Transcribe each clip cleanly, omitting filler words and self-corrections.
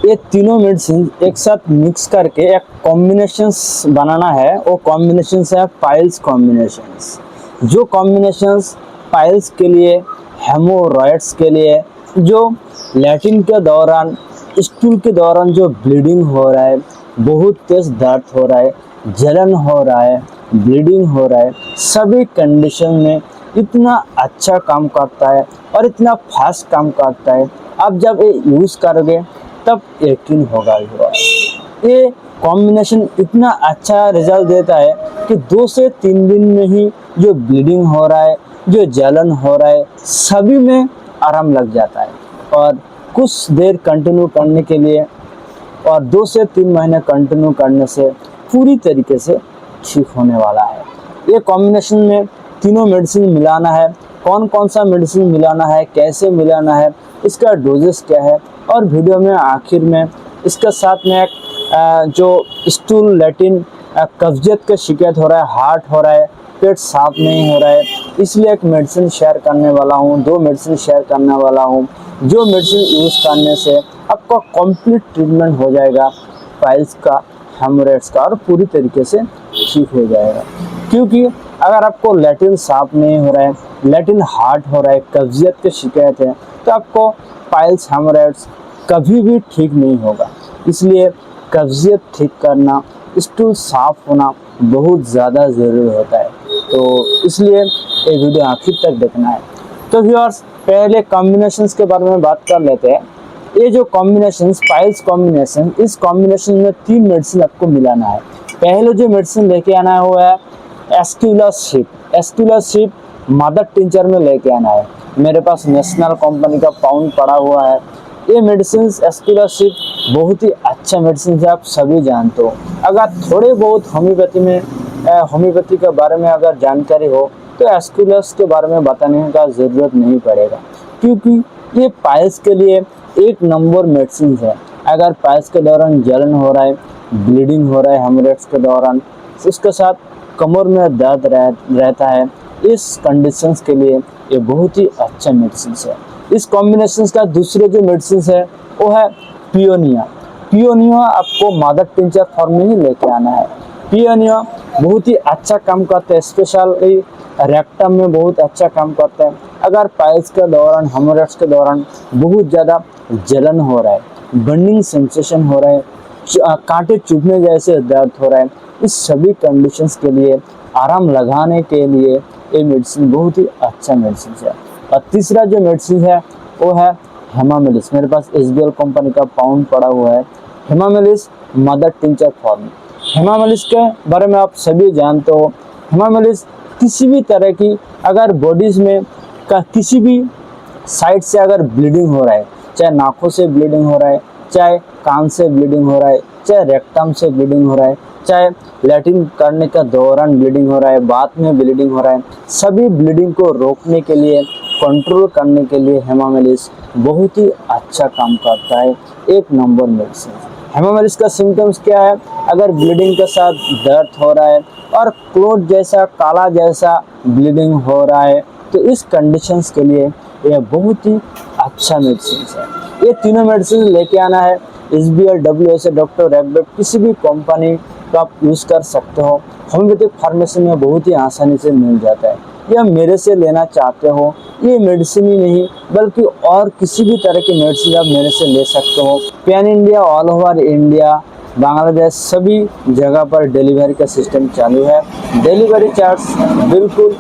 ये तीनों मेडिसिन एक साथ मिक्स करके एक कॉम्बिनेशंस बनाना है। वो कॉम्बिनेशंस है पाइल्स कॉम्बिनेशंस। जो कॉम्बिनेशंस पाइल्स के लिए, हेमोरॉइड्स के लिए, जो लैटिन के दौरान, स्टूल के दौरान जो ब्लीडिंग हो रहा है, बहुत तेज दर्द हो रहा है, जलन हो रहा है, ब्लीडिंग हो रहा है, सभी कंडीशन में इतना अच्छा काम करता है और इतना फास्ट काम करता है। आप जब ये यूज़ करोगे तब यकीन होगा ये कॉम्बिनेशन इतना अच्छा रिजल्ट देता है कि 2 से 3 दिन में ही जो ब्लीडिंग हो रहा है, जो जलन हो रहा है, सभी में आराम लग जाता है। और कुछ देर कंटिन्यू करने के लिए और 2 से 3 महीने कंटिन्यू करने से पूरी तरीके से ठीक होने वाला है। ये कॉम्बिनेशन में तीनों मेडिसिन मिलाना है। कौन कौन सा मेडिसिन मिलाना है, कैसे मिलाना है, इसका डोजेस क्या है, और वीडियो में आखिर में इसके साथ में एक जो स्टूल, लैटिन, कब्जियत का शिकायत हो रहा है, हार्ट हो रहा है, पेट साफ नहीं हो रहा है, इसलिए एक मेडिसिन शेयर करने वाला हूँ, 2 मेडिसिन शेयर करने वाला हूँ। जो मेडिसिन यूज़ करने से आपका कंप्लीट ट्रीटमेंट हो जाएगा पाइल्स का, हेमोरेड्स का, और पूरी तरीके से ठीक हो जाएगा। क्योंकि अगर आपको लैटिन साफ नहीं हो रहा है, लैटिन हार्ट हो रहा है, कब्जियत की शिकायत है, तो आपको पाइल्स, हेमोरेड्स कभी भी ठीक नहीं होगा। इसलिए कब्जियत ठीक करना, स्टूल साफ होना बहुत ज़्यादा ज़रूरी होता है। तो इसलिए ये वीडियो आखिर तक देखना है। तो व्यूअर्स, पहले कॉम्बिनेशंस के बारे में बात कर लेते हैं। ये जो कॉम्बिनेशंस, पाइल्स कॉम्बिनेशन, इस कॉम्बिनेशन में 3 मेडिसिन आपको मिलाना है। पहले जो मेडिसिन लेके आना है वो है एस्क्यूलासिप। एस्क्यूलासिप मदर टिंचर में लेके आना है। मेरे पास नेशनल कंपनी का पाउंड पड़ा हुआ है। ये मेडिसिन एस्क्यूलासिप बहुत ही अच्छा मेडिसिन है, आप सभी जानते हो। अगर थोड़े बहुत होम्योपैथी के बारे में अगर जानकारी हो तो एस्क्यूलस के बारे में बताने का ज़रूरत नहीं पड़ेगा, क्योंकि ये पाइल्स के लिए एक नंबर मेडिसिन है। अगर पाइल्स के दौरान जलन हो रहा है, ब्लीडिंग हो रहा है, हेमोरेड्स के दौरान, उसके साथ कमर में दर्द रहता है, इस कंडीशंस के लिए ये बहुत ही अच्छा मेडिसिन है। इस कॉम्बिनेशन का दूसरे जो मेडिसिन है वो है पियोनिया। पियोनिया आपको मदर टिंचर फॉर्म में ही लेके आना है। पियोनिया बहुत ही अच्छा काम करता है, स्पेशली रेक्टम में बहुत अच्छा काम करता है। अगर पाइल्स के दौरान, हेमोरेड्स के दौरान बहुत ज़्यादा जलन हो रहा है, बर्निंग सेंसेशन हो रहा है, कांटे चुभने जैसे दर्द हो रहा है, इस सभी कंडीशंस के लिए आराम लगाने के लिए ये मेडिसिन बहुत ही अच्छा मेडिसिन है। और तीसरा जो मेडिसिन है वो है हेमामेलिस। मेरे पास एसबीएल कंपनी का पाउंड पड़ा हुआ है। Hamamelis mother tincture form. Hamamelis के बारे में आप सभी जानते हो। हेमामेलिस किसी भी तरह की अगर बॉडीज में का किसी भी साइड से अगर ब्लीडिंग हो रहा है, चाहे नाकों से ब्लीडिंग हो रहा है, चाहे कान से ब्लीडिंग हो रहा है, चाहे रेक्टम से ब्लीडिंग हो रहा है, चाहे लैटिन करने का दौरान ब्लीडिंग हो रहा है, बाद में ब्लीडिंग हो रहा है, सभी ब्लीडिंग को रोकने के लिए, कंट्रोल करने के लिए हेमामेलिस बहुत ही अच्छा काम करता है। एक नंबर मेडिसिन। हेमामेलिस का सिम्टम्स क्या है? अगर ब्लीडिंग के साथ दर्द हो रहा है और क्लोट जैसा, काला जैसा ब्लीडिंग हो रहा है, तो इस कंडीशंस के लिए यह बहुत ही अच्छा मेडिसिन है। ये तीनों मेडिसिन लेके आना है। एसबीएल, WSA, डॉक्टर रैकबर्ट, किसी भी कंपनी का आप यूज़ कर सकते हो। होम्योपैथिक फार्मेसी में बहुत ही आसानी से मिल जाता है। या मेरे से लेना चाहते हो, ये मेडिसिन ही नहीं बल्कि और किसी भी तरह की मेडिसिन आप मेरे से ले सकते हो। Pan India, all over India, Bangladesh, सभी जगह पर डिलीवरी का सिस्टम चालू है। डिलीवरी चार्ज बिल्कुल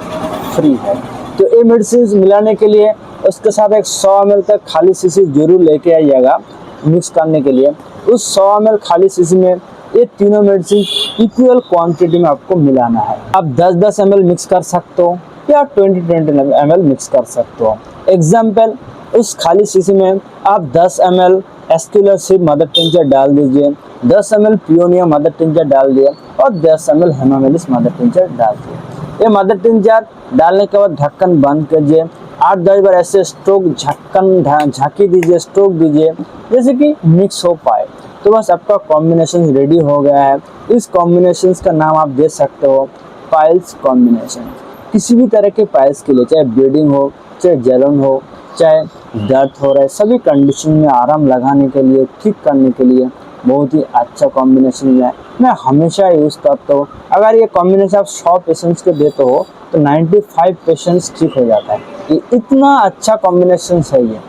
फ्री है। तो ये मेडिसिन मिलाने के लिए उसके साथ एक 100 ml तक खाली शीशी जरूर लेके आइएगा मिक्स करने के लिए। उस 100 ml खाली शीशी में ये तीनों मेडिसिन इक्वल क्वांटिटी में आपको मिलाना है। आप 10-10 ml मिक्स कर सकते हो या 20-20 ml मिक्स कर सकते हो। एग्जाम्पल, उस खाली शीशी में आप 10 ml एस्क्यूलासिप मदर टिंचर डाल दीजिए, 10 ml पियोनिया मदर टिंचर डाल दिए और 10 ml हेमामेलिस मदर टिंचर डाल दिए। ये मदर टिंचर डालने के बाद ढक्कन बंद कीजिए। 8-10 बार ऐसे स्ट्रोक ढक्कन झाँकी दीजिए, स्ट्रोक दीजिए, जैसे कि मिक्स हो पाए। तो बस आपका कॉम्बिनेशन रेडी हो गया है। इस कॉम्बिनेशन का नाम आप दे सकते हो पाइल्स कॉम्बिनेशन। किसी भी तरह के पाइल्स के लिए, चाहे ब्लीडिंग हो, चाहे जलन हो, चाहे दर्द हो रहा है, सभी कंडीशन में आराम लगाने के लिए, ठीक करने के लिए बहुत ही अच्छा कॉम्बिनेशन है। मैं हमेशा यूज़ करता हूँ। अगर ये कॉम्बिनेशन आप 100 पेशेंट्स के देते हो तो 95 पेशेंट्स ठीक हो जाता है। ये इतना अच्छा कॉम्बिनेशन है, ये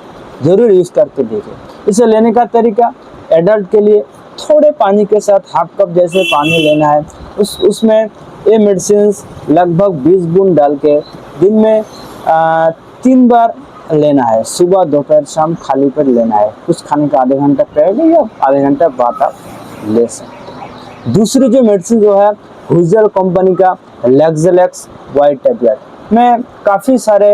ज़रूर यूज़ करके देखिए। इसे लेने का तरीका, एडल्ट के लिए थोड़े पानी के साथ हाफ कप जैसे पानी लेना है। उसमें ये मेडिसिन लगभग 20 बूंद डाल के दिन में 3 बार लेना है। सुबह, दोपहर, शाम खाली पेट लेना है। कुछ खाने का आधे घंटा पहले या आधे घंटा बाद आप ले सकते हैं। दूसरी जो मेडिसिन जो है हुइजल कंपनी का लेक्सलेक्स वाइट टैबलेट। मैं काफ़ी सारे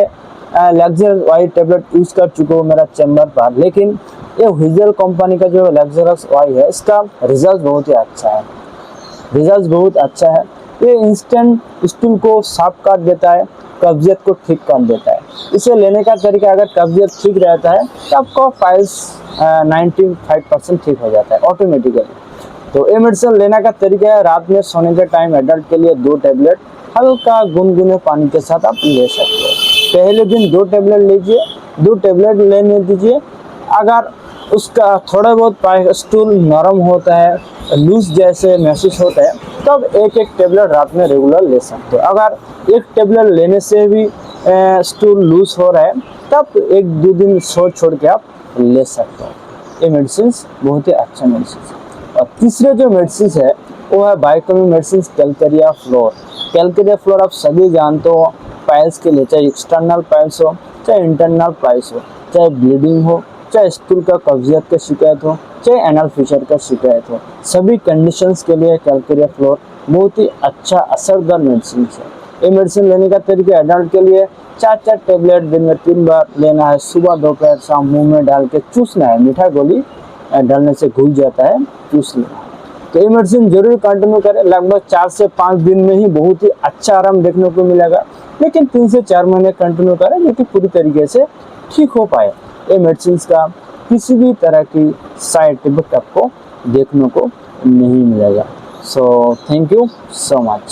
लेक्सलेक्स वाइट टैबलेट यूज़ कर चुका हूँ मेरा चैम्बर पर, लेकिन ये हुइजल कंपनी का जो लेक्सलेक्स वाइट है, इसका रिजल्ट बहुत ही अच्छा है। रिजल्ट बहुत अच्छा है। ये इंस्टेंट स्टूल को साफ कर देता है, कब्जियत को ठीक कर देता है। इसे लेने का तरीका, अगर कब्जियत ठीक रहता है तो आपको पाइल्स 95% ठीक हो जाता है ऑटोमेटिकली। तो ये मेडिसिन लेने का तरीका है, रात में सोने के टाइम एडल्ट के लिए 2 टैबलेट हल्का गुनगुने पानी के साथ आप ले सकते हो। पहले दिन 2 टैबलेट लीजिए, 2 टैबलेट लेने दीजिए। अगर उसका थोड़ा बहुत स्टूल नरम होता है, लूज जैसे महसूस होता है, तब एक टैबलेट रात में रेगुलर ले सकते हो। अगर एक टैबलेट लेने से भी स्टूल लूज हो रहा है, तब 1-2 दिन छोड़ के आप ले सकते हो। ये मेडिसिन बहुत ही अच्छा मेडिसिन है। और तीसरे जो मेडिसिन है वो है biochemic medicine calcarea fluor. Calcarea fluor आप सभी जानते हो, पाइल्स के लिए, चाहे एक्सटर्नल पाइल्स हो, चाहे इंटरनल पाइल्स हो, चाहे ब्लीडिंग हो, चाहे स्टूल का कब्जियत का शिकायत हो, चाहे एनल फिशर का शिकायत हो, सभी कंडीशंस के लिए कैलकेरिया फ्लोर बहुत ही अच्छा असरदार मेडिसिन है। ये मेडिसिन लेने का तरीका, एडल्ट के लिए 4 टैबलेट दिन में 3 बार लेना है। सुबह, दोपहर, शाम मुंह में डाल के चूसना है। मीठा गोली डालने से घुल जाता है, चूस लेना है। तो ये मेडिसिन जरूर कंटिन्यू करें। लगभग 4 से 5 दिन में ही बहुत ही अच्छा आराम देखने को मिलेगा, लेकिन 3 से 4 महीने कंटिन्यू करें जो कि पूरी तरीके से ठीक हो पाए। ये मेडिसिन का किसी भी तरह की साइड इफेक्ट आपको देखने को नहीं मिलेगा। So thank you so much.